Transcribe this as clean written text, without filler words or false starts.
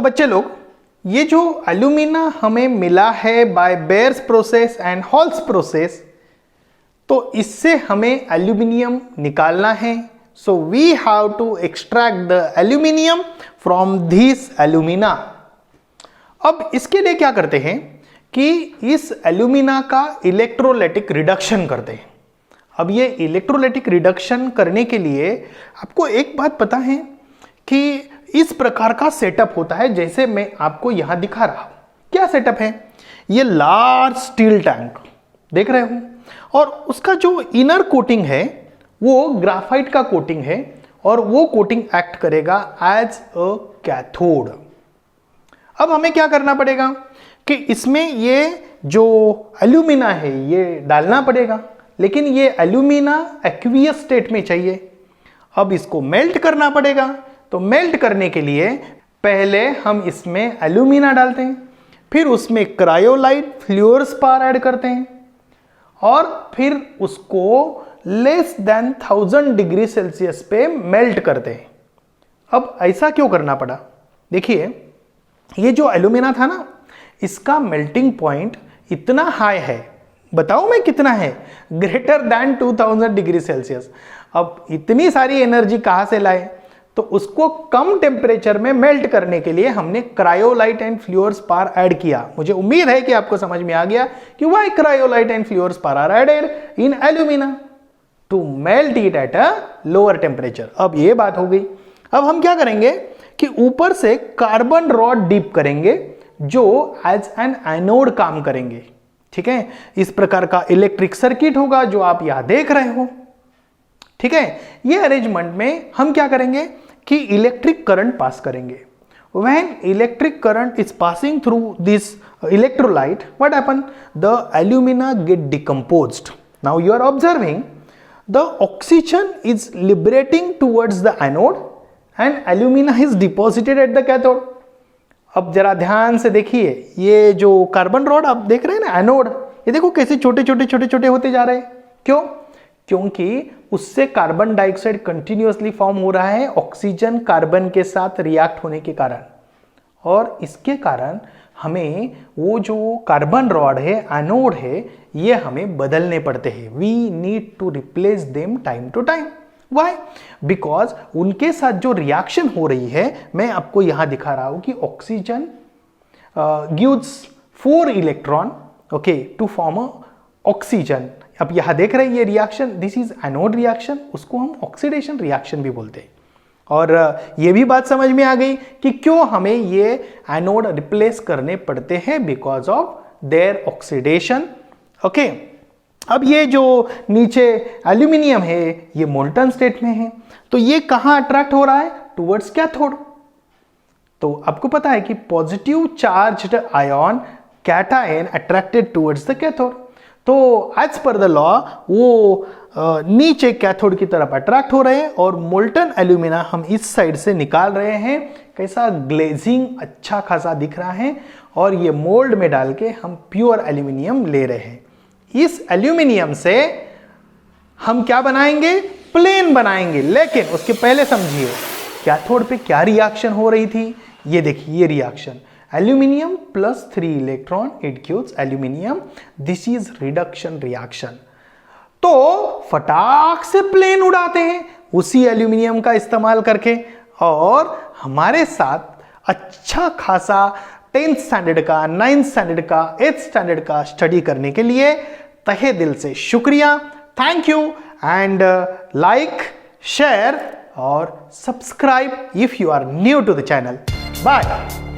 तो बच्चे लोग, ये जो एल्यूमिना हमें मिला है by Bayer's process and Hall's process, तो इससे हमें एल्यूमिनियम निकालना है. So we have to extract the aluminium from this alumina. अब इसके लिए क्या करते हैं कि इस एल्यूमिना का इलेक्ट्रोलाइटिक रिडक्शन करते हैं. अब ये इलेक्ट्रोलाइटिक रिडक्शन करने के लिए आपको एक बात पता है कि इस प्रकार का सेटअप होता है, जैसे मैं आपको यहां दिखा रहा हूं. क्या सेटअप है? ये लार्ज स्टील टैंक देख रहे हो, और उसका जो इनर कोटिंग है वो ग्राफाइट का कोटिंग है, और वो कोटिंग एक्ट करेगा एज अ कैथोड. अब हमें क्या करना पड़ेगा कि इसमें ये जो एल्यूमिना है ये डालना पड़ेगा, लेकिन ये एल्यूमिना एक्वियस स्टेट में चाहिए. अब इसको मेल्ट करना पड़ेगा. तो मेल्ट करने के लिए पहले हम इसमें एल्यूमिना डालते हैं, फिर उसमें क्रायोलाइट फ्लूओरस्पार ऐड करते हैं, और फिर उसको लेस देन 1000 डिग्री सेल्सियस पे मेल्ट करते हैं. अब ऐसा क्यों करना पड़ा? देखिए, ये जो एल्यूमिना था ना, इसका मेल्टिंग पॉइंट इतना हाई है. बताओ मैं कितना है? Greater than 2000 degree Celsius. अब इतनी सारी एनर्जी कहां से लाए? तो उसको कम टेम्परेचर में मेल्ट करने के लिए हमने क्रायोलाइट एंड फ्लूओरस्पार ऐड किया. मुझे उम्मीद है कि आपको समझ में आ गया कि why cryolite and fluorspar are added in alumina to melt it at a lower temperature. अब ये बात हो गई. अब हम क्या करेंगे कि ऊपर से कार्बन रॉड डीप करेंगे जो एज एन एनोड काम करेंगे. ठीक है, इस प्रकार का इलेक्ट्रिक सर्किट होगा जो आप यहां देख रहे हो. ठीक है, ये अरेंजमेंट में हम क्या करेंगे कि इलेक्ट्रिक करंट पास करेंगे. When electric current is passing through this electrolyte, what happen? The alumina get decomposed. Now you are observing the oxygen is liberating towards the anode and alumina is deposited at the cathode. अब जरा ध्यान से देखिए, ये जो carbon rod आप देख रहे हैं ना, एनोड, ये देखो कैसे छोटे छोटे छोटे छोटे होते जा रहे हैं. क्यों? क्योंकि उससे कार्बन डाइऑक्साइड कंटिन्यूअसली फॉर्म हो रहा है ऑक्सीजन कार्बन के साथ रिएक्ट होने के कारण, और इसके कारण हमें वो जो कार्बन रॉड है, एनोड है, ये हमें बदलने पड़ते हैं. We need to replace them time to time. Why? Because उनके साथ जो रिएक्शन हो रही है, मैं आपको यहां दिखा रहा हूं कि oxygen gives 4 electron, okay, to form oxygen. अब यहां देख रहे हैं ये reaction, this is anode reaction, उसको हम ऑक्सीडेशन रिएक्शन भी बोलते हैं. और ये भी बात समझ में आ गई कि क्यों हमें ये एनोड रिप्लेस करने पड़ते हैं, because of their oxidation. Okay, अब ये जो नीचे एल्यूमिनियम है ये मोल्टन स्टेट में है, तो ये कहां अट्रैक्ट हो रहा है? Towards cathode. तो आपको पता है कि positive charged ion cation attracted towards the cathode. तो एज पर द लॉ वो नीचे कैथोड की तरफ अट्रैक्ट हो रहे हैं, और मोल्टन एल्यूमिना हम इस साइड से निकाल रहे हैं. कैसा ग्लेजिंग अच्छा खासा दिख रहा है, और ये मोल्ड में डाल के हम प्योर एल्यूमिनियम ले रहे हैं. इस एल्यूमिनियम से हम क्या बनाएंगे? प्लेन बनाएंगे. लेकिन उसके पहले समझिए कैथोड पे क्या रिएक्शन हो रही थी. ये देखिए, ये reaction aluminium plus 3 electron, it gives aluminium. This is reduction reaction. तो फटाक से प्लेन उड़ाते हैं उसी एल्यूमिनियम का इस्तेमाल करके, और हमारे साथ अच्छा खासा 10th स्टैंडर्ड का, 9th स्टैंडर्ड का, 8th स्टैंडर्ड का स्टडी करने के लिए तहे दिल से शुक्रिया. Thank you, and like, share और subscribe if you are new to the channel. Bye.